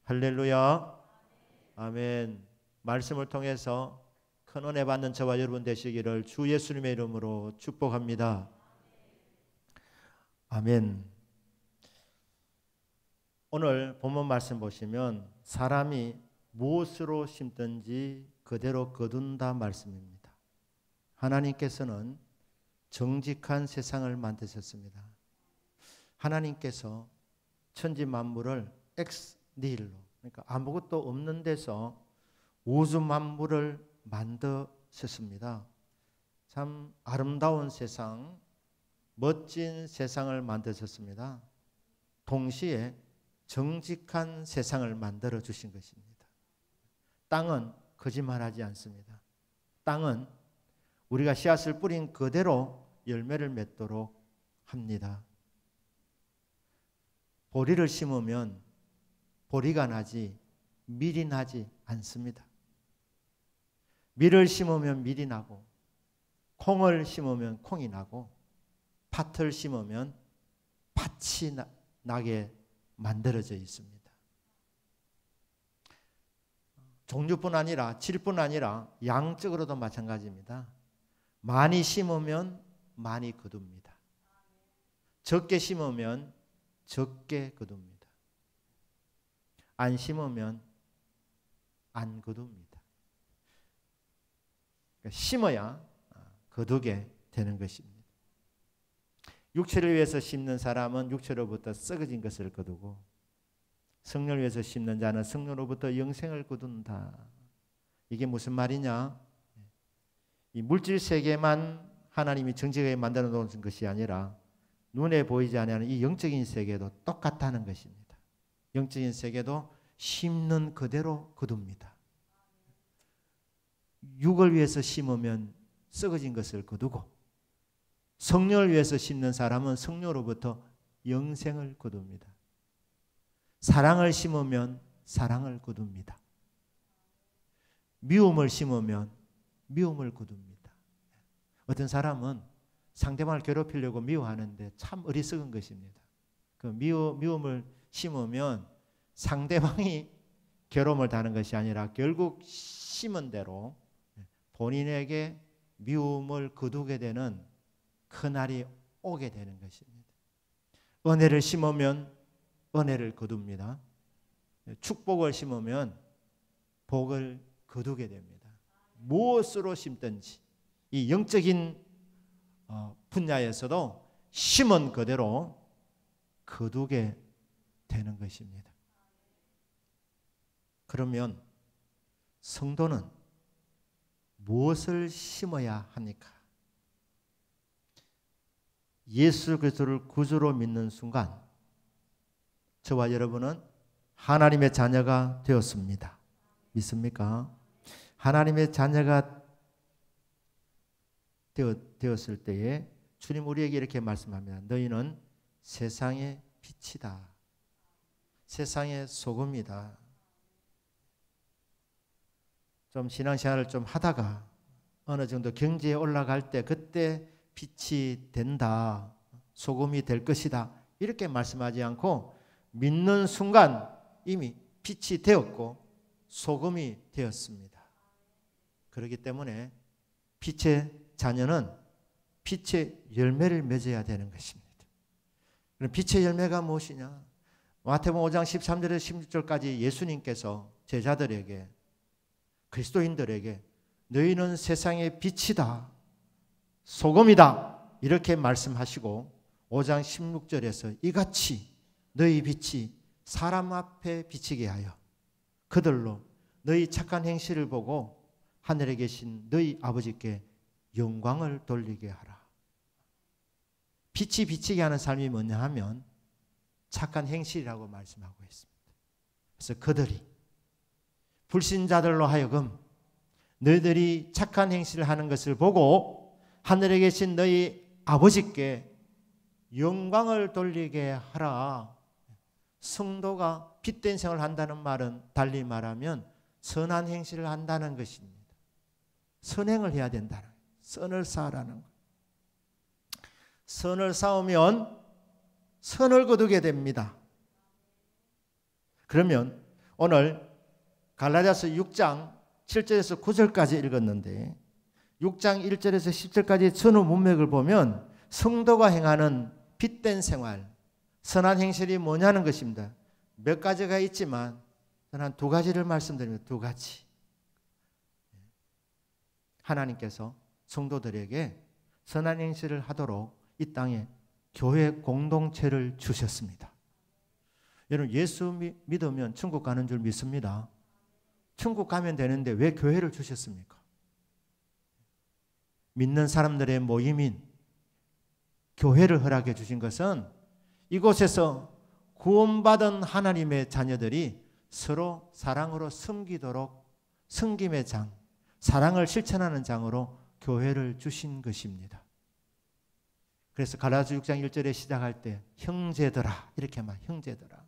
할렐루야. 아멘. 말씀을 통해서 큰 은혜 받는 저와 여러분 되시기를 주 예수님의 이름으로 축복합니다. 아멘. 오늘 본문 말씀 보시면 사람이 무엇으로 심든지 그대로 거둔다 말씀입니다. 하나님께서는 정직한 세상을 만드셨습니다. 하나님께서 천지 만물을 엑스 니힐로, 그러니까 아무것도 없는 데서 우주 만물을 만드셨습니다. 참 아름다운 세상, 멋진 세상을 만드셨습니다. 동시에 정직한 세상을 만들어 주신 것입니다. 땅은 거짓말하지 않습니다. 땅은 우리가 씨앗을 뿌린 그대로 열매를 맺도록 합니다. 보리를 심으면 보리가 나지 밀이 나지 않습니다. 밀을 심으면 밀이 나고, 콩을 심으면 콩이 나고, 팥을 심으면 팥이 나게 만들어져 있습니다. 종류뿐 아니라 질뿐 아니라 양적으로도 마찬가지입니다. 많이 심으면 많이 거둡니다. 적게 심으면 적게 거둡니다. 안 심으면 안 거둡니다. 그러니까 심어야 거두게 되는 것입니다. 육체를 위해서 심는 사람은 육체로부터 썩어진 것을 거두고, 성령을 위해서 심는 자는 성령으로부터 영생을 거둔다. 이게 무슨 말이냐? 이 물질 세계만 하나님이 정직하게 만들어 놓은 것이 아니라 눈에 보이지 않는 이 영적인 세계도 똑같다는 것입니다. 영적인 세계도 심는 그대로 거둡니다. 육을 위해서 심으면 썩어진 것을 거두고, 성령을 위해서 심는 사람은 성령으로부터 영생을 거둡니다. 사랑을 심으면 사랑을 거둡니다. 미움을 심으면 미움을 거둡니다. 어떤 사람은 상대방을 괴롭히려고 미워하는데 참 어리석은 것입니다. 그 미움을 심으면 상대방이 괴로움을 당하는 것이 아니라 결국 심은 대로 본인에게 미움을 거두게 되는 그날이 오게 되는 것입니다. 은혜를 심으면 은혜를 거둡니다. 축복을 심으면 복을 거두게 됩니다. 무엇으로 심든지 이 영적인 분야에서도 심은 그대로 거두게 되는 것입니다. 그러면 성도는 무엇을 심어야 합니까? 예수 그리스도를 구주로 믿는 순간 저와 여러분은 하나님의 자녀가 되었습니다. 믿습니까? 하나님의 자녀가 되었을 때에 주님 우리에게 이렇게 말씀합니다. 너희는 세상의 빛이다. 세상의 소금이다. 좀 신앙생활을 좀 하다가 어느 정도 경지에 올라갈 때 그때 빛이 된다. 소금이 될 것이다. 이렇게 말씀하지 않고 믿는 순간 이미 빛이 되었고 소금이 되었습니다. 그렇기 때문에 빛의 자녀는 빛의 열매를 맺어야 되는 것입니다. 그럼 빛의 열매가 무엇이냐? 마태복음 5장 13절에서 16절까지 예수님께서 제자들에게, 그리스도인들에게 너희는 세상의 빛이다, 소금이다 이렇게 말씀하시고 5장 16절에서 이같이 너희 빛이 사람 앞에 비치게 하여 그들로 너희 착한 행실을 보고 하늘에 계신 너희 아버지께 영광을 돌리게 하라. 빛이 비치게 하는 삶이 뭐냐 하면 착한 행실이라고 말씀하고 있습니다. 그래서 그들이 불신자들로 하여금 너희들이 착한 행실을 하는 것을 보고 하늘에 계신 너희 아버지께 영광을 돌리게 하라. 성도가 빛된 생활을 한다는 말은 달리 말하면 선한 행실을 한다는 것입니다. 선행을 해야 된다는 거예요. 선을 쌓으라는 거예요. 선을 쌓으면 선을 거두게 됩니다. 그러면 오늘 갈라디아서 6장 7절에서 9절까지 읽었는데 6장 1절에서 10절까지 전후 문맥을 보면 성도가 행하는 빛된 생활, 선한 행실이 뭐냐는 것입니다. 몇 가지가 있지만 저는 한 두 가지를 말씀드립니다. 두 가지. 하나님께서 성도들에게 선한 행실을 하도록 이 땅에 교회 공동체를 주셨습니다. 여러분 예수 믿으면 천국 가는 줄 믿습니다. 천국 가면 되는데 왜 교회를 주셨습니까? 믿는 사람들의 모임인 교회를 허락해 주신 것은 이곳에서 구원받은 하나님의 자녀들이 서로 사랑으로 섬기도록 섬김의 장, 사랑을 실천하는 장으로 교회를 주신 것입니다. 그래서 갈라디아서 6장 1절에 시작할 때 형제들아 이렇게 말 형제들아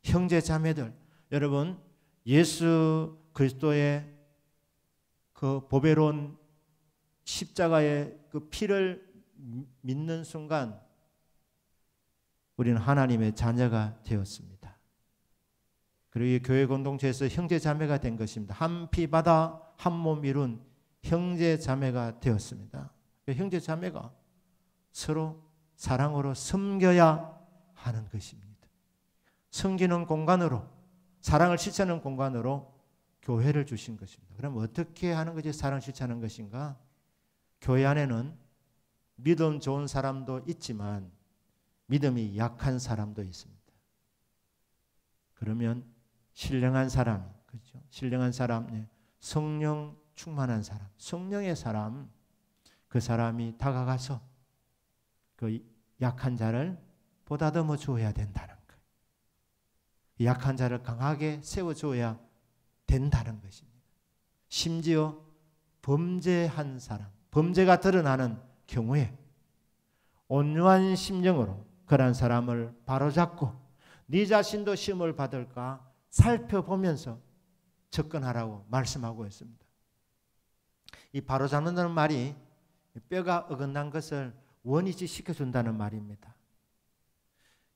형제 자매들 여러분 예수 그리스도의 그 보배로운 십자가의 그 피를 믿는 순간 우리는 하나님의 자녀가 되었습니다. 그리고 이 교회 공동체에서 형제 자매가 된 것입니다. 한 피 받아 한 몸 이룬 형제 자매가 되었습니다. 형제 자매가 서로 사랑으로 섬겨야 하는 것입니다. 섬기는 공간으로 사랑을 실천하는 공간으로 교회를 주신 것입니다. 그럼 어떻게 하는 것이 사랑을 실천하는 것인가? 교회 안에는 믿음 좋은 사람도 있지만 믿음이 약한 사람도 있습니다. 그러면 신령한 사람, 그렇죠? 신령한 사람, 성령 충만한 사람, 성령의 사람, 그 사람이 다가가서 그 약한 자를 보다듬어 줘야 된다는 거예요. 약한 자를 강하게 세워줘야 된다는 것입니다. 심지어 범죄한 사람, 범죄가 드러나는 경우에 온유한 심령으로 그런 사람을 바로잡고 네 자신도 시험을 받을까 살펴보면서 접근하라고 말씀하고 있습니다. 이 바로잡는다는 말이 뼈가 어긋난 것을 원위치 시켜준다는 말입니다.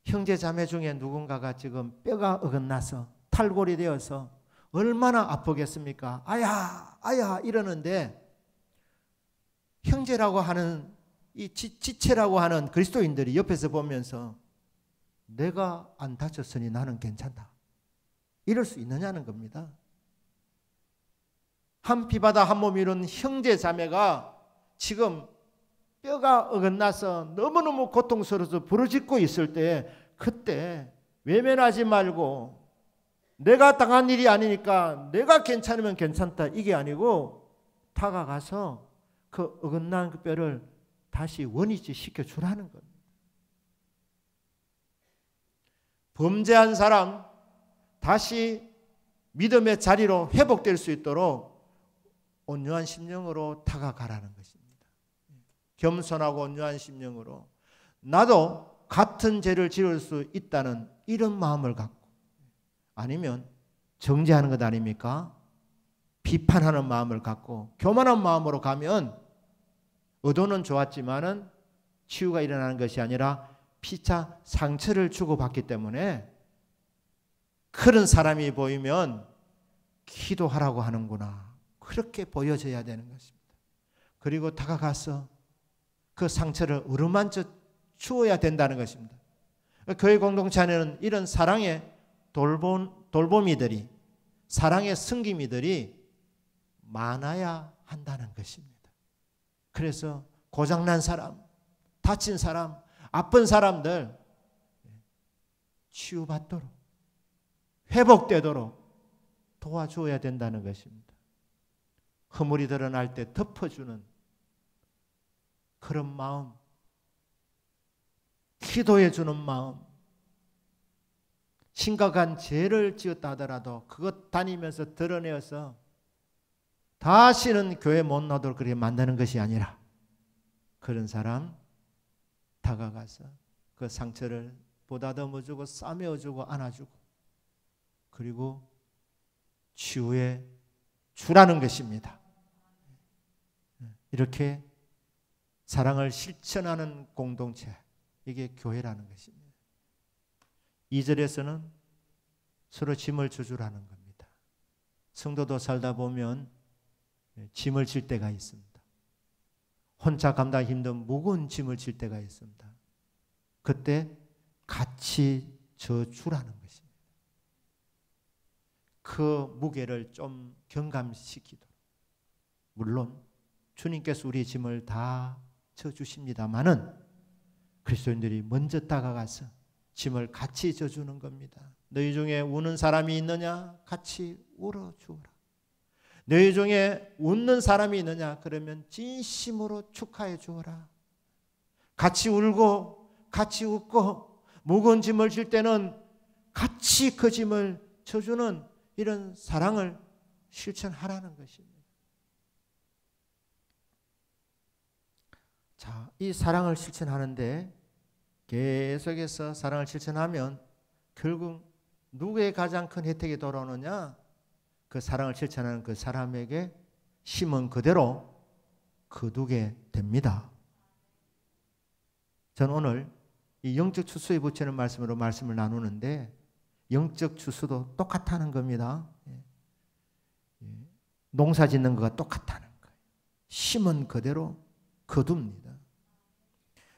형제 자매 중에 누군가가 지금 뼈가 어긋나서 탈골이 되어서 얼마나 아프겠습니까? 아야 아야 이러는데 형제라고 하는 이 지체라고 하는 그리스도인들이 옆에서 보면서 내가 안 다쳤으니 나는 괜찮다 이럴 수 있느냐는 겁니다. 한 피바다 한 몸 이룬 형제 자매가 지금 뼈가 어긋나서 너무너무 고통스러워서 부르짖고 있을 때 그때 외면하지 말고 내가 당한 일이 아니니까 내가 괜찮으면 괜찮다 이게 아니고 다가가서 그 어긋난 그 뼈를 다시 원위치 시켜주라는 겁니다. 범죄한 사람 다시 믿음의 자리로 회복될 수 있도록 온유한 심령으로 다가가라는 것입니다. 겸손하고 온유한 심령으로 나도 같은 죄를 지을 수 있다는 이런 마음을 갖고 아니면 정죄하는 것 아닙니까? 비판하는 마음을 갖고 교만한 마음으로 가면 의도는 좋았지만은 치유가 일어나는 것이 아니라 피차 상처를 주고받기 때문에 그런 사람이 보이면 기도하라고 하는구나 그렇게 보여져야 되는 것입니다. 그리고 다가가서 그 상처를 어루만져 주어야 된다는 것입니다. 교회 공동체 안에는 이런 사랑의 돌보미들이 사랑의 섬김이들이 많아야 한다는 것입니다. 그래서 고장난 사람, 다친 사람, 아픈 사람들 치유받도록 회복되도록 도와줘야 된다는 것입니다. 허물이 드러날 때 덮어주는 그런 마음, 기도해 주는 마음, 심각한 죄를 지었다 하더라도 그것 다니면서 드러내어서 다시는 교회 못 나도록 그렇게 만드는 것이 아니라 그런 사람 다가가서 그 상처를 보다듬어주고 싸매어주고 안아주고 그리고 치유해 주라는 것입니다. 이렇게 사랑을 실천하는 공동체 이게 교회라는 것입니다. 2절에서는 서로 짐을 져주라는 겁니다. 성도도 살다 보면 짐을 질 때가 있습니다. 혼자 감당하기 힘든 무거운 짐을 질 때가 있습니다. 그때 같이 져주라는 것입니다. 그 무게를 좀 경감시키도록. 물론 주님께서 우리의 짐을 다 져주십니다마는 그리스도인들이 먼저 다가가서 짐을 같이 져주는 겁니다. 너희 중에 우는 사람이 있느냐? 같이 울어주어라. 너희 중에 웃는 사람이 있느냐? 그러면 진심으로 축하해 주어라. 같이 울고 같이 웃고 무거운 짐을 질 때는 같이 그 짐을 져주는 이런 사랑을 실천하라는 것입니다. 자, 이 사랑을 실천하는데 계속해서 사랑을 실천하면 결국 누구의 가장 큰 혜택이 돌아오느냐? 그 사랑을 실천하는 그 사람에게 심은 그대로 거두게 됩니다. 저는 오늘 이 영적 추수에 붙이는 말씀으로 말씀을 나누는데 영적 추수도 똑같다는 겁니다. 농사 짓는 거가 똑같다는 거예요. 심은 그대로 거둡니다.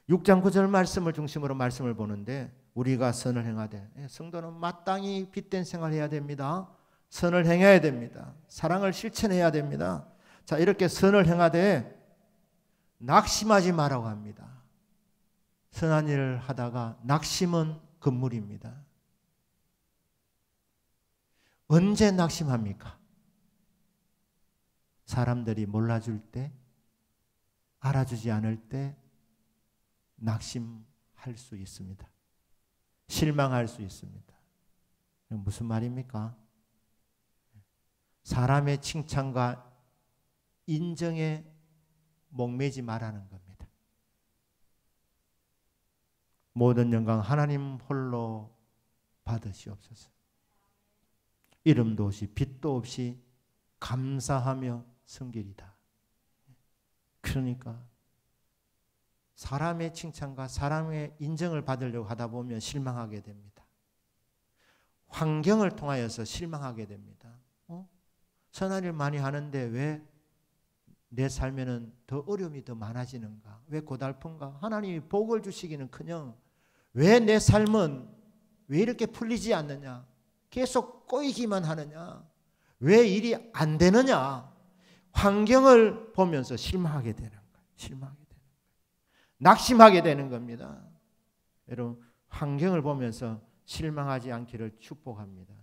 6장 9절 말씀을 중심으로 말씀을 보는데 우리가 선을 행하되 성도는 마땅히 빚된 생활을 해야 됩니다. 선을 행해야 됩니다. 사랑을 실천해야 됩니다. 자, 이렇게 선을 행하되 낙심하지 말라고 합니다. 선한 일을 하다가 낙심은 금물입니다. 언제 낙심합니까? 사람들이 몰라줄 때, 알아주지 않을 때 낙심할 수 있습니다. 실망할 수 있습니다. 무슨 말입니까? 사람의 칭찬과 인정에 목매지 말라는 겁니다. 모든 영광 하나님 홀로 받으시옵소서. 이름도 없이 빛도 없이 감사하며 섬기리다. 그러니까 사람의 칭찬과 사람의 인정을 받으려고 하다 보면 실망하게 됩니다. 환경을 통하여서 실망하게 됩니다. 선한 일 많이 하는데 왜 내 삶에는 더 어려움이 더 많아지는가? 왜 고달픈가? 하나님이 복을 주시기는커녕 왜 내 삶은 왜 이렇게 풀리지 않느냐? 계속 꼬이기만 하느냐? 왜 일이 안 되느냐? 환경을 보면서 실망하게 되는 거예요. 실망하게 되는 거예요. 낙심하게 되는 겁니다. 여러분, 환경을 보면서 실망하지 않기를 축복합니다.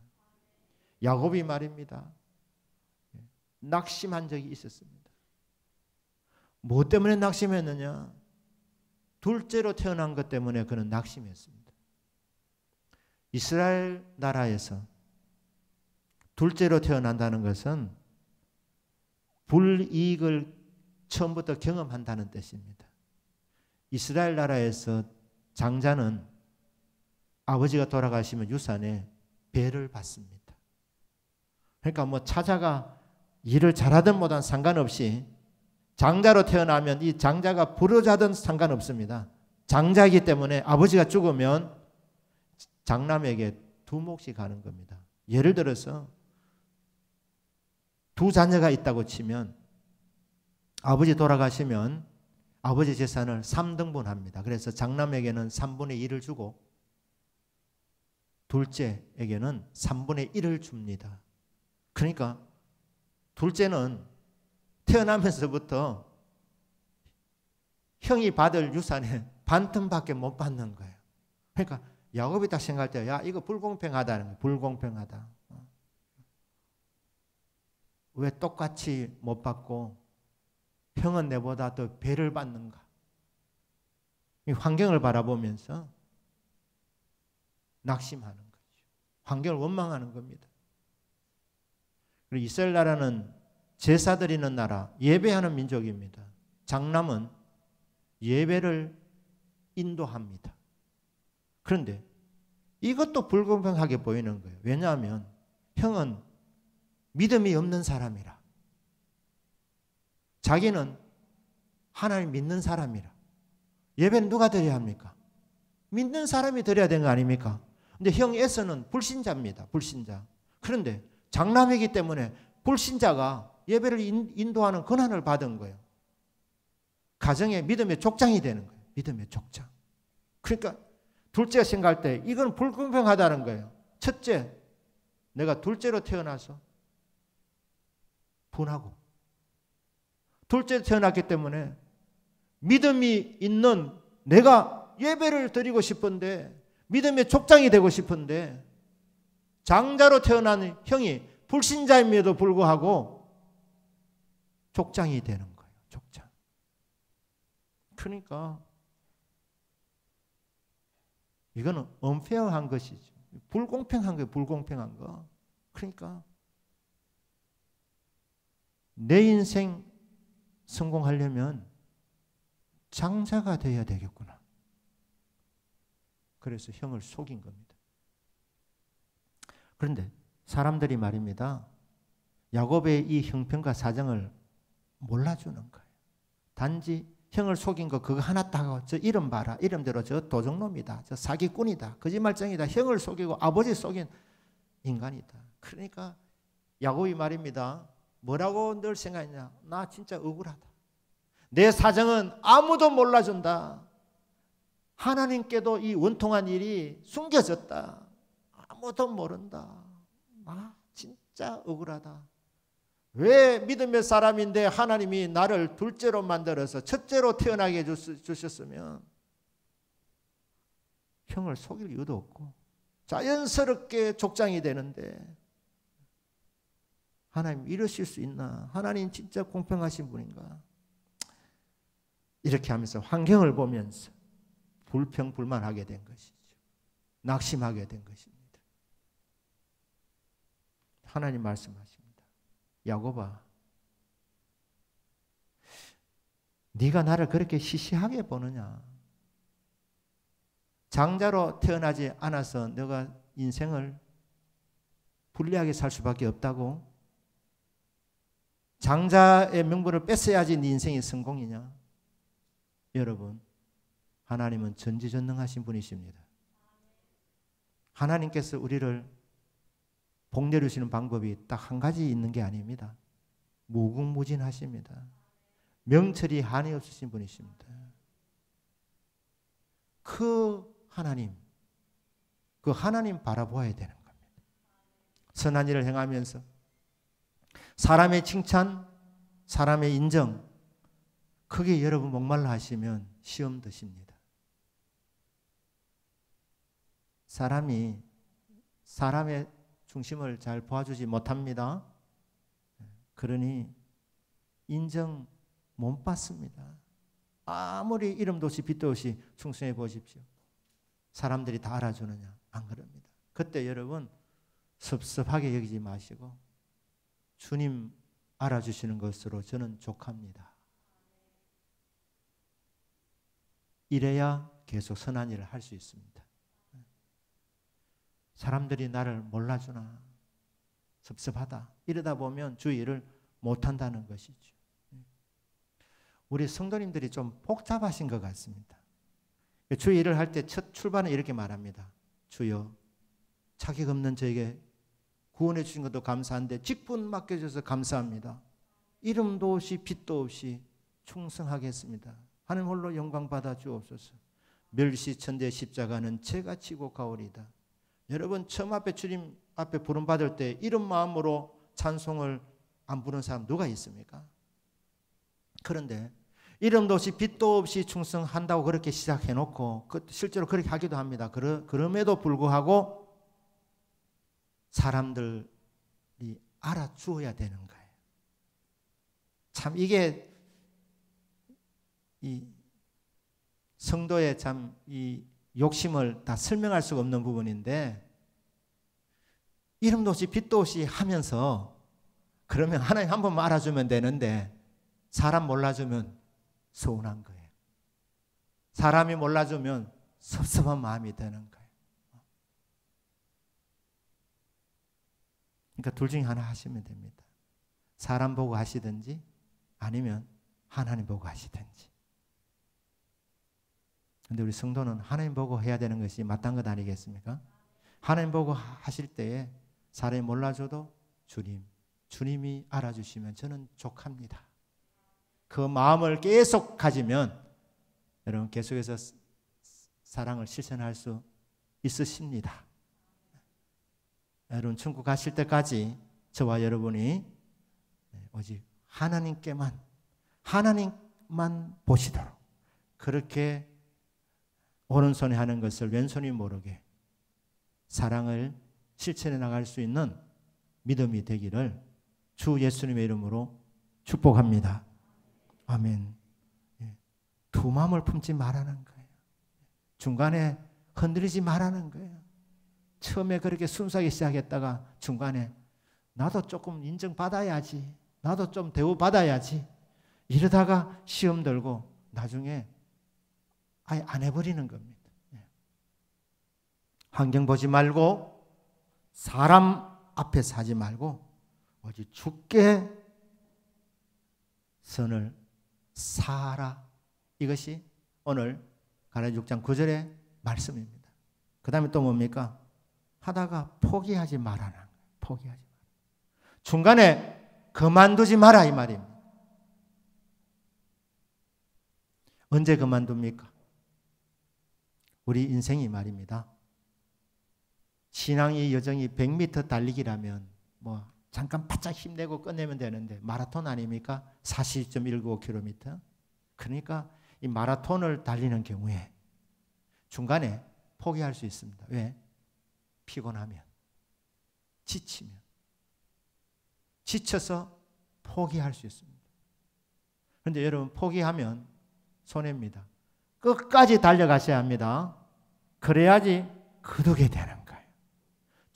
야곱이 말입니다. 낙심한 적이 있었습니다. 뭐 때문에 낙심했느냐? 둘째로 태어난 것 때문에 그는 낙심했습니다. 이스라엘 나라에서 둘째로 태어난다는 것은 불이익을 처음부터 경험한다는 뜻입니다. 이스라엘 나라에서 장자는 아버지가 돌아가시면 유산에 배를 받습니다. 그러니까 뭐 차자가 일을 잘하든 못하든 상관없이 장자로 태어나면 이 장자가 불효자든 상관없습니다. 장자이기 때문에 아버지가 죽으면 장남에게 두 몫이 가는 겁니다. 예를 들어서 두 자녀가 있다고 치면 아버지 돌아가시면 아버지 재산을 3등분합니다. 그래서 장남에게는 3분의 1을 주고 둘째에게는 3분의 1을 줍니다. 그러니까 둘째는 태어나면서부터 형이 받을 유산의 반틈밖에 못 받는 거예요. 그러니까 야곱이 딱 생각할 때, 야, 이거 불공평하다는 거예요. 불공평하다. 왜 똑같이 못 받고 형은 내보다 더 배를 받는가? 이 환경을 바라보면서 낙심하는 거죠. 환경을 원망하는 겁니다. 그리고 이스라엘 나라는 제사 드리는 나라, 예배하는 민족입니다. 장남은 예배를 인도합니다. 그런데 이것도 불공평하게 보이는 거예요. 왜냐하면 형은 믿음이 없는 사람이라, 자기는 하나님 믿는 사람이라. 예배는 누가 드려야 합니까? 믿는 사람이 드려야 되는 거 아닙니까? 근데 형 에서는 불신자입니다. 불신자. 그런데 장남이기 때문에 불신자가 예배를 인도하는 권한을 받은 거예요. 가정의 믿음의 족장이 되는 거예요. 믿음의 족장. 그러니까 둘째가 생각할 때 이건 불공평하다는 거예요. 첫째, 내가 둘째로 태어나서 분하고, 둘째로 태어났기 때문에 믿음이 있는 내가 예배를 드리고 싶은데, 믿음의 족장이 되고 싶은데, 장자로 태어난 형이 불신자임에도 불구하고 족장이 되는 거예요. 족장. 그러니까 이거는 unfair한 것이죠. 불공평한 거예요. 불공평한 거. 그러니까 내 인생 성공하려면 장자가 되어야 되겠구나. 그래서 형을 속인 겁니다. 그런데 사람들이 말입니다. 야곱의 이 형편과 사정을 몰라주는 거예요. 단지 형을 속인 거 그거 하나 따고 저 이름 봐라. 이름대로 저 도적놈이다. 저 사기꾼이다. 거짓말쟁이다. 형을 속이고 아버지 속인 인간이다. 그러니까 야곱이 말입니다. 뭐라고 늘 생각했냐. 나 진짜 억울하다. 내 사정은 아무도 몰라준다. 하나님께도 이 원통한 일이 숨겨졌다. 아무도 모른다. 나 진짜 억울하다. 왜 믿음의 사람인데 하나님이 나를 둘째로 만들어서 첫째로 태어나게 해주셨으면 형을 속일 이유도 없고 자연스럽게 족장이 되는데 하나님 이러실 수 있나? 하나님 진짜 공평하신 분인가? 이렇게 하면서 환경을 보면서 불평불만하게 된 것이죠. 낙심하게 된 것입니다. 하나님 말씀하십니다. 야곱아, 네가 나를 그렇게 시시하게 보느냐? 장자로 태어나지 않아서 너가 인생을 불리하게 살 수밖에 없다고? 장자의 명분을 뺐어야지 네 인생이 성공이냐? 여러분, 하나님은 전지전능하신 분이십니다. 하나님께서 우리를 복 내주시는 방법이 딱 한 가지 있는 게 아닙니다. 무궁무진하십니다. 명철이 한이 없으신 분이십니다. 그 하나님 바라보아야 되는 겁니다. 선한 일을 행하면서 사람의 칭찬, 사람의 인정, 그게 여러분 목말라 하시면 시험 드십니다. 사람이 사람의 중심을 잘 보아주지 못합니다. 그러니 인정 못 받습니다. 아무리 이름도 없이 빛도 없이 충성해 보십시오. 사람들이 다 알아주느냐? 안 그럽니다. 그때 여러분 섭섭하게 여기지 마시고 주님 알아주시는 것으로 저는 족합니다. 이래야 계속 선한 일을 할 수 있습니다. 사람들이 나를 몰라주나 섭섭하다 이러다 보면 주 일을 못한다는 것이죠. 우리 성도님들이 좀 복잡하신 것 같습니다. 주 일을 할 때 첫 출발은 이렇게 말합니다. 주여, 자격 없는 저에게 구원해 주신 것도 감사한데 직분 맡겨주셔서 감사합니다. 이름도 없이 빛도 없이 충성하겠습니다. 하나님 홀로 영광 받아 주옵소서. 멸시천대 십자가는 제가 지고 가오리다. 여러분 처음 앞에 주님 앞에 부름받을 때 이런 마음으로 찬송을 안 부르는 사람 누가 있습니까? 그런데 이름도 없이 빛도 없이 충성한다고 그렇게 시작해놓고 실제로 그렇게 하기도 합니다. 그럼에도 불구하고 사람들이 알아주어야 되는 거예요. 참 이게 이 성도의 참 이 욕심을 다 설명할 수가 없는 부분인데 이름도 없이 빛도 없이 하면서 그러면 하나님 한 번만 알아주면 되는데 사람 몰라주면 서운한 거예요. 사람이 몰라주면 섭섭한 마음이 드는 거예요. 그러니까 둘 중에 하나 하시면 됩니다. 사람 보고 하시든지 아니면 하나님 보고 하시든지. 그런데 우리 성도는 하나님 보고 해야 되는 것이 마땅한 것 아니겠습니까? 하나님 보고 하실 때에 사람이 몰라줘도 주님이 알아주시면 저는 족합니다. 그 마음을 계속 가지면 여러분 계속해서 사랑을 실천할 수 있으십니다. 여러분 천국 가실 때까지 저와 여러분이 오직 하나님만 보시도록 그렇게 오른손이 하는 것을 왼손이 모르게 사랑을 실천해 나갈 수 있는 믿음이 되기를 주 예수님의 이름으로 축복합니다. 아멘. 두 마음을 품지 말라는 거예요. 중간에 흔들리지 말라는 거예요. 처음에 그렇게 순수하게 시작했다가 중간에 나도 조금 인정받아야지, 나도 좀 대우받아야지 이러다가 시험 들고 나중에 아예 안 해버리는 겁니다. 환경 보지 말고 사람 앞에서 하지 말고 오직 주께 선을 사하라. 이것이 오늘 갈라디아 6장 9절의 말씀입니다. 그 다음에 또 뭡니까? 하다가 포기하지 말아라. 포기하지 마라. 중간에 그만두지 마라 이 말입니다. 언제 그만둡니까? 우리 인생이 말입니다. 신앙의 여정이 100m 달리기라면 뭐 잠깐 바짝 힘내고 끝내면 되는데 마라톤 아닙니까? 42.195km. 그러니까 이 마라톤을 달리는 경우에 중간에 포기할 수 있습니다. 왜? 피곤하면, 지치면, 지쳐서 포기할 수 있습니다. 그런데 여러분 포기하면 손해입니다. 끝까지 달려가셔야 합니다. 그래야지 거두게 되는 거예요.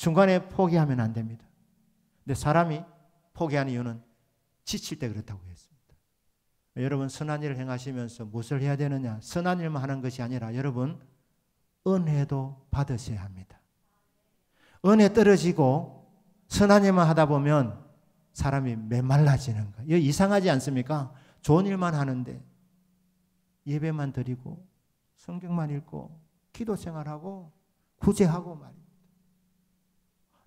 중간에 포기하면 안 됩니다. 근데 사람이 포기하는 이유는 지칠 때 그렇다고 했습니다. 여러분 선한 일을 행하시면서 무엇을 해야 되느냐? 선한 일만 하는 것이 아니라 여러분 은혜도 받으셔야 합니다. 은혜 떨어지고 선한 일만 하다 보면 사람이 메말라지는 거예요. 이상하지 않습니까? 좋은 일만 하는데 예배만 드리고 성경만 읽고 기도 생활하고 구제하고 말입니다.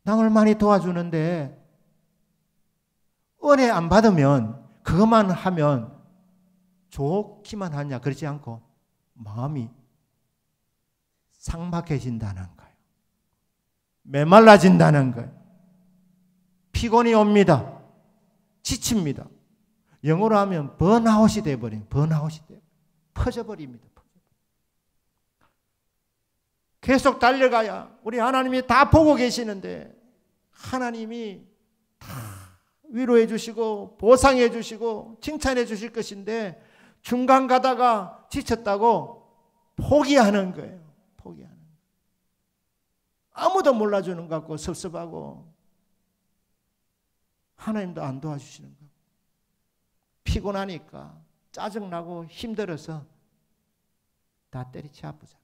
남을 많이 도와주는데 은혜 안 받으면 그것만 하면 좋기만 하냐? 그렇지 않고 마음이 삭막해진다는 거예요. 메말라진다는 거예요. 피곤이 옵니다. 지칩니다. 영어로 하면 번아웃이 돼버려요. 번아웃이 돼요. 퍼져버립니다. 계속 달려가야 우리 하나님이 다 보고 계시는데 하나님이 다 위로해 주시고 보상해 주시고 칭찬해 주실 것인데 중간 가다가 지쳤다고 포기하는 거예요. 포기하는 거예요. 아무도 몰라주는 것 같고 섭섭하고 하나님도 안 도와주시는 것 같고 피곤하니까 짜증나고 힘들어서 다 때리치 아프자.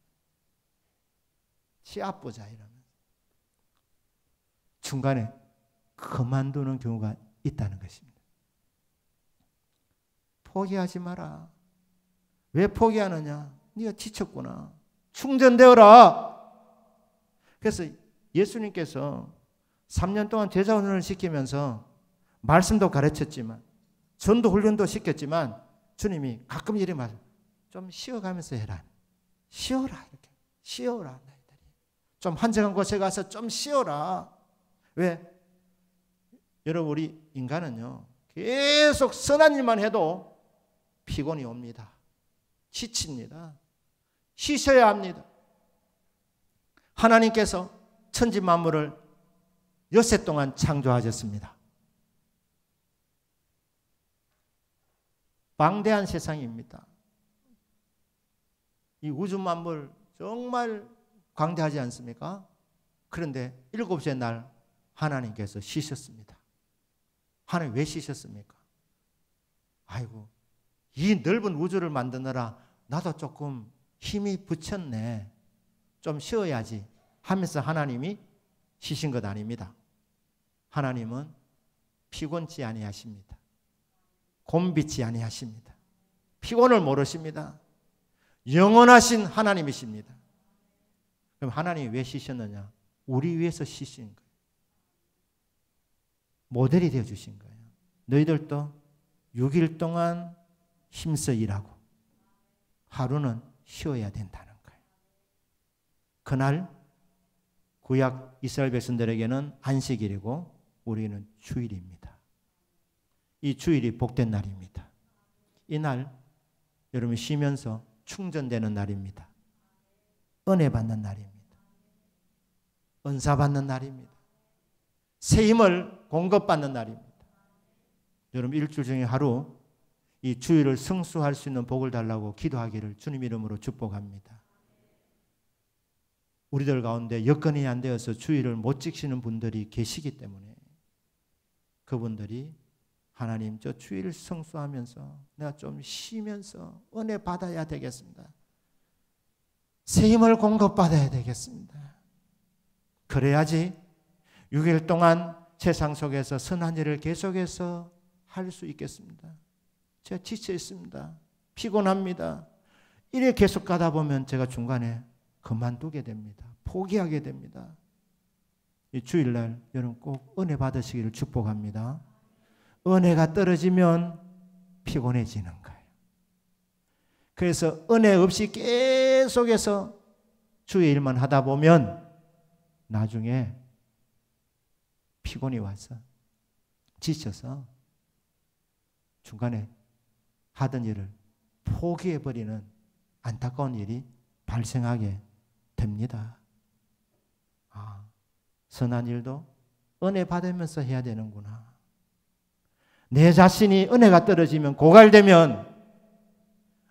치 아프자 이러면 중간에 그만두는 경우가 있다는 것입니다. 포기하지 마라. 왜 포기하느냐? 네가 지쳤구나. 충전되어라. 그래서 예수님께서 3년 동안 제자 훈련을 시키면서 말씀도 가르쳤지만 전도 훈련도 시켰지만 주님이 가끔 이래 말해요. 좀 쉬어가면서 해라. 쉬어라. 이렇게. 쉬어라. 좀 한적한 곳에 가서 좀 쉬어라. 왜? 여러분 우리 인간은요. 계속 선한 일만 해도 피곤이 옵니다. 지칩니다. 쉬셔야 합니다. 하나님께서 천지 만물을 엿새 동안 창조하셨습니다. 방대한 세상입니다. 이 우주 만물 정말 광대하지 않습니까? 그런데 7째 날 하나님께서 쉬셨습니다. 하나님 왜 쉬셨습니까? 아이고 이 넓은 우주를 만드느라 나도 조금 힘이 붙였네. 좀 쉬어야지 하면서 하나님이 쉬신 것 아닙니다. 하나님은 피곤치 아니하십니다. 곤비치 아니하십니다. 피곤을 모르십니다. 영원하신 하나님이십니다. 그럼 하나님이 왜 쉬셨느냐? 우리 위해서 쉬신 거예요. 모델이 되어 주신 거예요. 너희들도 6일 동안 힘써 일하고 하루는 쉬어야 된다는 거예요. 그날 구약 이스라엘 백성들에게는 안식일이고 우리는 주일입니다. 이 주일이 복된 날입니다. 이날 여러분 쉬면서 충전되는 날입니다. 은혜 받는 날입니다. 은사 받는 날입니다. 새 힘을 공급받는 날입니다. 여러분 일주일 중에 하루 이 주일을 성수할 수 있는 복을 달라고 기도하기를 주님 이름으로 축복합니다. 우리들 가운데 여건이 안 되어서 주일을 못 지키는 분들이 계시기 때문에 그분들이 하나님 저 주일을 성수하면서 내가 좀 쉬면서 은혜 받아야 되겠습니다. 새 힘을 공급받아야 되겠습니다. 그래야지 6일 동안 세상 속에서 선한 일을 계속해서 할 수 있겠습니다. 제가 지쳐 있습니다. 피곤합니다. 이래 계속 가다 보면 제가 중간에 그만두게 됩니다. 포기하게 됩니다. 이 주일날 여러분 꼭 은혜 받으시기를 축복합니다. 은혜가 떨어지면 피곤해지는 거예요. 그래서 은혜 없이 계속해서 주의 일만 하다 보면 나중에 피곤이 와서 지쳐서 중간에 하던 일을 포기해버리는 안타까운 일이 발생하게 됩니다. 아, 선한 일도 은혜 받으면서 해야 되는구나. 내 자신이 은혜가 떨어지면 고갈되면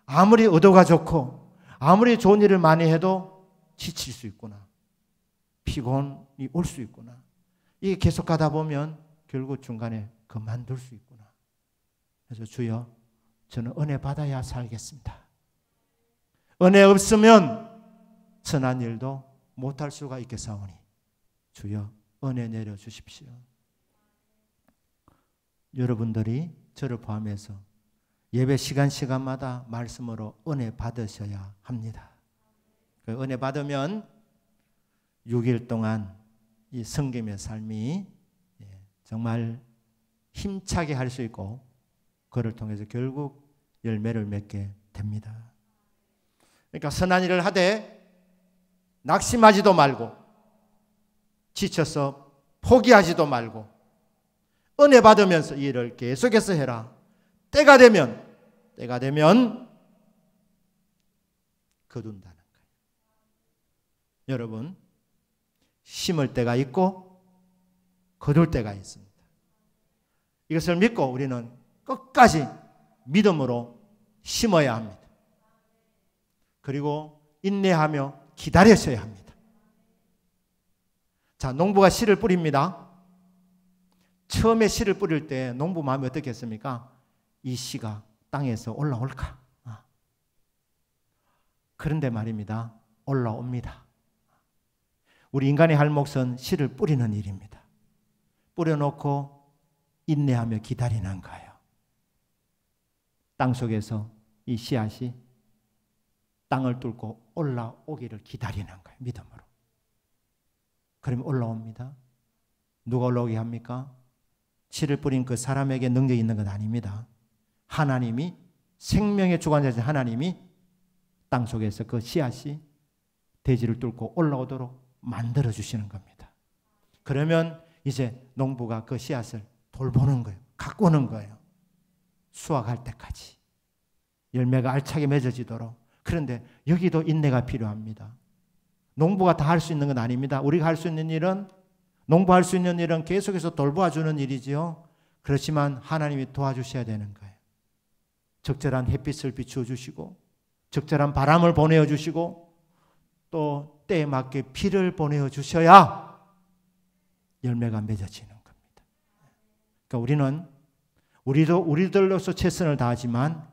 아무리 의도가 좋고 아무리 좋은 일을 많이 해도 지칠 수 있구나. 피곤이 올 수 있구나. 이게 계속 가다 보면 결국 중간에 그만둘 수 있구나. 그래서 주여 저는 은혜 받아야 살겠습니다. 은혜 없으면 선한 일도 못할 수가 있겠사오니 주여 은혜 내려주십시오. 여러분들이 저를 포함해서 예배 시간마다 말씀으로 은혜 받으셔야 합니다. 그 은혜 받으면 6일 동안 이 성김의 삶이 정말 힘차게 할 수 있고 그를 통해서 결국 열매를 맺게 됩니다. 그러니까 선한 일을 하되 낙심하지도 말고 지쳐서 포기하지도 말고 은혜 받으면서 이 일을 계속해서 해라. 때가 되면 거둔다는 거예요. 여러분 심을 때가 있고 거둘 때가 있습니다. 이것을 믿고 우리는 끝까지 믿음으로 심어야 합니다. 그리고 인내하며 기다리셔야 합니다. 자, 농부가 씨를 뿌립니다. 처음에 씨를 뿌릴 때 농부 마음이 어떻겠습니까? 이 씨가 땅에서 올라올까? 그런데 말입니다. 올라옵니다. 우리 인간의 할 몫은 씨를 뿌리는 일입니다. 뿌려놓고 인내하며 기다리는 거예요. 땅 속에서 이 씨앗이 땅을 뚫고 올라오기를 기다리는 거예요. 믿음으로. 그러면 올라옵니다. 누가 올라오게 합니까? 씨를 뿌린 그 사람에게 능력이 있는 건 아닙니다. 하나님이 생명의 주관자이신 하나님이 땅 속에서 그 씨앗이 대지를 뚫고 올라오도록 만들어주시는 겁니다. 그러면 이제 농부가 그 씨앗을 돌보는 거예요. 가꾸는 거예요. 수확할 때까지. 열매가 알차게 맺어지도록. 그런데 여기도 인내가 필요합니다. 농부가 다 할 수 있는 건 아닙니다. 우리가 할 수 있는 일은 농부할 수 있는 일은 계속해서 돌보아주는 일이지요. 그렇지만 하나님이 도와주셔야 되는 거예요. 적절한 햇빛을 비추어 주시고 적절한 바람을 보내어 주시고 또 때에 맞게 비를 보내어 주셔야 열매가 맺어지는 겁니다. 그러니까 우리들로서 최선을 다하지만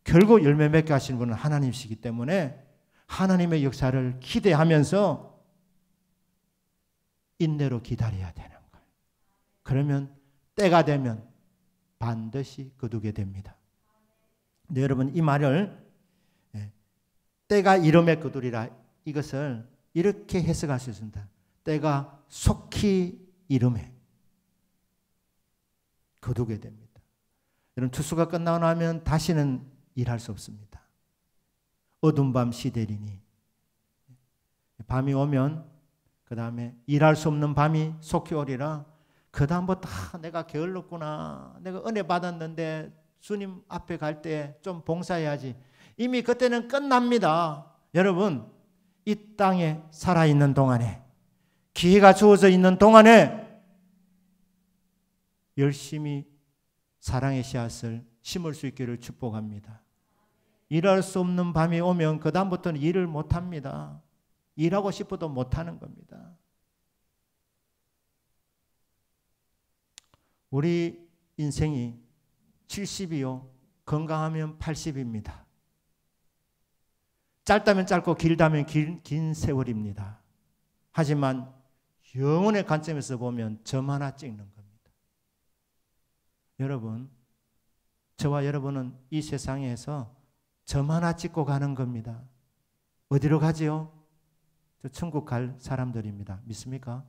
결국 열매 맺게 하시는 분은 하나님이시기 때문에 하나님의 역사를 기대하면서 인내로 기다려야 되는 거예요. 그러면 때가 되면 반드시 거두게 됩니다. 근데 여러분 이 말을 때가 이름에 거두리라 이것을 이렇게 해석할 수 있습니다. 때가 속히 이름에 거두게 됩니다. 여러분, 추수가 끝나고 나면 다시는 일할 수 없습니다. 어두운 밤 시대리니 밤이 오면 그 다음에 일할 수 없는 밤이 속히 오리라. 그 다음부터 내가 게을렀구나, 내가 은혜 받았는데 주님 앞에 갈 때 좀 봉사해야지. 이미 그때는 끝납니다. 여러분, 이 땅에 살아있는 동안에, 기회가 주어져 있는 동안에 열심히 사랑의 씨앗을 심을 수 있기를 축복합니다. 일할 수 없는 밤이 오면 그 다음부터는 일을 못합니다. 일하고 싶어도 못하는 겁니다. 우리 인생이 70이요, 건강하면 80입니다. 짧다면 짧고 길다면 긴 세월입니다. 하지만 영혼의 관점에서 보면 점 하나 찍는 겁니다. 여러분, 저와 여러분은 이 세상에서 점 하나 찍고 가는 겁니다. 어디로 가지요? 저 천국 갈 사람들입니다. 믿습니까?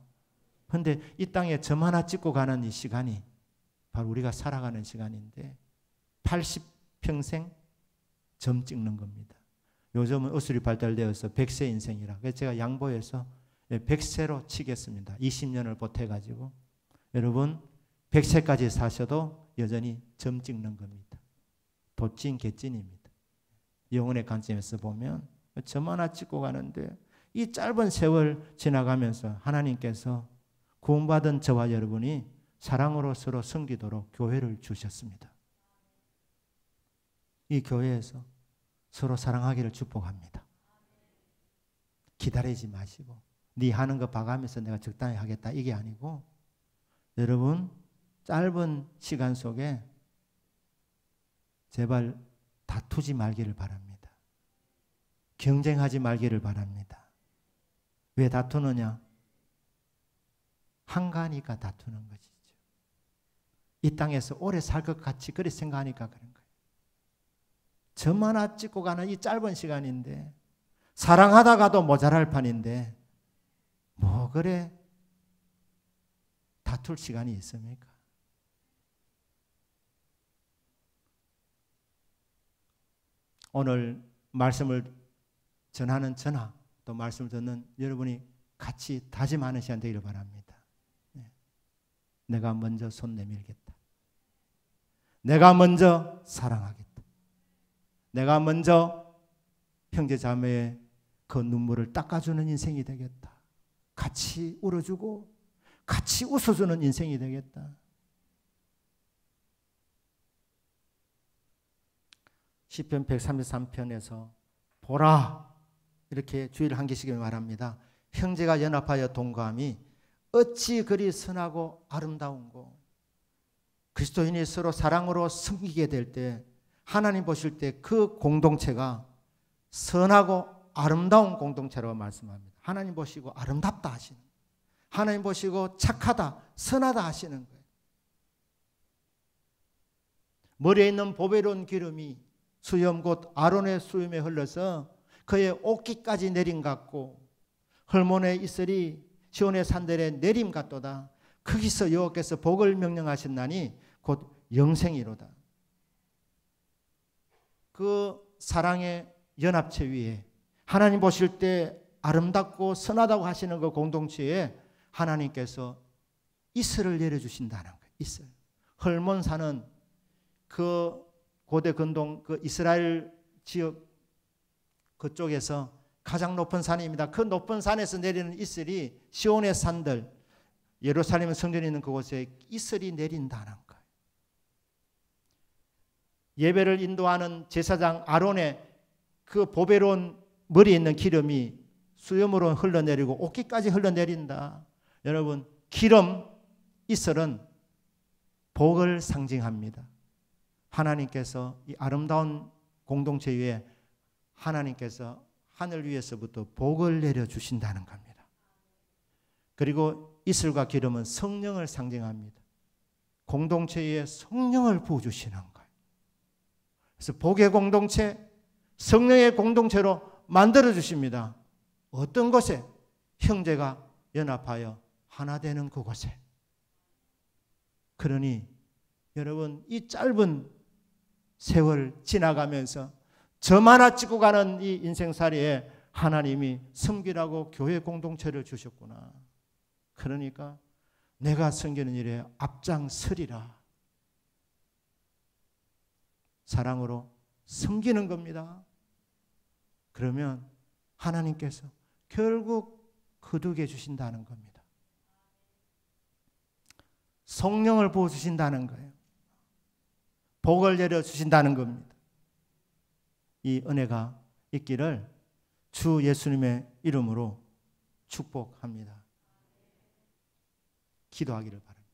그런데 이 땅에 점 하나 찍고 가는 이 시간이 바로 우리가 살아가는 시간인데 80평생 점 찍는 겁니다. 요즘은 의술이 발달되어서 100세 인생이라. 그래서 제가 양보해서 100세로 치겠습니다. 20년을 보태가지고. 여러분, 100세까지 사셔도 여전히 점 찍는 겁니다. 도찐 개찐입니다. 영혼의 관점에서 보면 점 하나 찍고 가는데 이 짧은 세월 지나가면서 하나님께서 구원받은 저와 여러분이 사랑으로 서로 섬기도록 교회를 주셨습니다. 이 교회에서 서로 사랑하기를 축복합니다. 기다리지 마시고 네 하는 거 봐가면서 내가 적당히 하겠다 이게 아니고, 여러분 짧은 시간 속에 제발 다투지 말기를 바랍니다. 경쟁하지 말기를 바랍니다. 왜 다투느냐? 한가하니까 다투는 것이죠. 이 땅에서 오래 살 것 같이 그렇게 생각하니까 그런 거예요. 점 하나 찍고 가는 이 짧은 시간인데, 사랑하다가도 모자랄 판인데 뭐 그래 다툴 시간이 있습니까? 오늘 말씀을 전하는 저나 또 말씀을 듣는 여러분이 같이 다짐하는 시간 되기를 바랍니다. 내가 먼저 손 내밀겠다. 내가 먼저 사랑하겠다. 내가 먼저 형제 자매의 그 눈물을 닦아주는 인생이 되겠다. 같이 울어주고 같이 웃어주는 인생이 되겠다. 시편 133편에서 보라 이렇게 주의를 한계시길 말합니다. 형제가 연합하여 동거함이 어찌 그리 선하고 아름다운고. 그리스도인이 서로 사랑으로 섬기게 될 때 하나님 보실 때 그 공동체가 선하고 아름다운 공동체라고 말씀합니다. 하나님 보시고 아름답다 하시는, 하나님 보시고 착하다, 선하다 하시는 거예요. 머리에 있는 보배로운 기름이 수염 곧 아론의 수염에 흘러서 그의 옷깃까지 내림 같고 헐몬의 이슬이 시온의 산들에 내림 같도다. 거기서 여호와께서 복을 명령하셨나니 곧 영생이로다. 그 사랑의 연합체 위에 하나님 보실 때 아름답고 선하다고 하시는 그 공동체에 하나님께서 이슬을 내려주신다는 거예요. 이슬. 헐몬산은 그 고대 근동 그 이스라엘 지역 그쪽에서 가장 높은 산입니다. 그 높은 산에서 내리는 이슬이 시온의 산들, 예루살렘 성전이 있는 그곳에 이슬이 내린다는 거예요. 예배를 인도하는 제사장 아론의 그 보배로운 머리에 있는 기름이 수염으로 흘러내리고 옷깃까지 흘러내린다. 여러분, 기름, 이슬은 복을 상징합니다. 하나님께서 이 아름다운 공동체 위에 하나님께서 하늘 위에서부터 복을 내려주신다는 겁니다. 그리고 이슬과 기름은 성령을 상징합니다. 공동체에 성령을 부어주시는 거예요. 그래서 복의 공동체, 성령의 공동체로 만들어주십니다. 어떤 곳에? 형제가 연합하여 하나 되는 그곳에. 그러니 여러분, 이 짧은 세월 지나가면서 점 하나 찍고 가는 이 인생살이에 하나님이 섬기라고 교회 공동체를 주셨구나. 그러니까 내가 섬기는 일에 앞장서리라. 사랑으로 섬기는 겁니다. 그러면 하나님께서 결국 거두게 주신다는 겁니다. 성령을 부어주신다는 거예요. 복을 내려주신다는 겁니다. 이 은혜가 있기를 주 예수님의 이름으로 축복합니다. 기도하기를 바랍니다.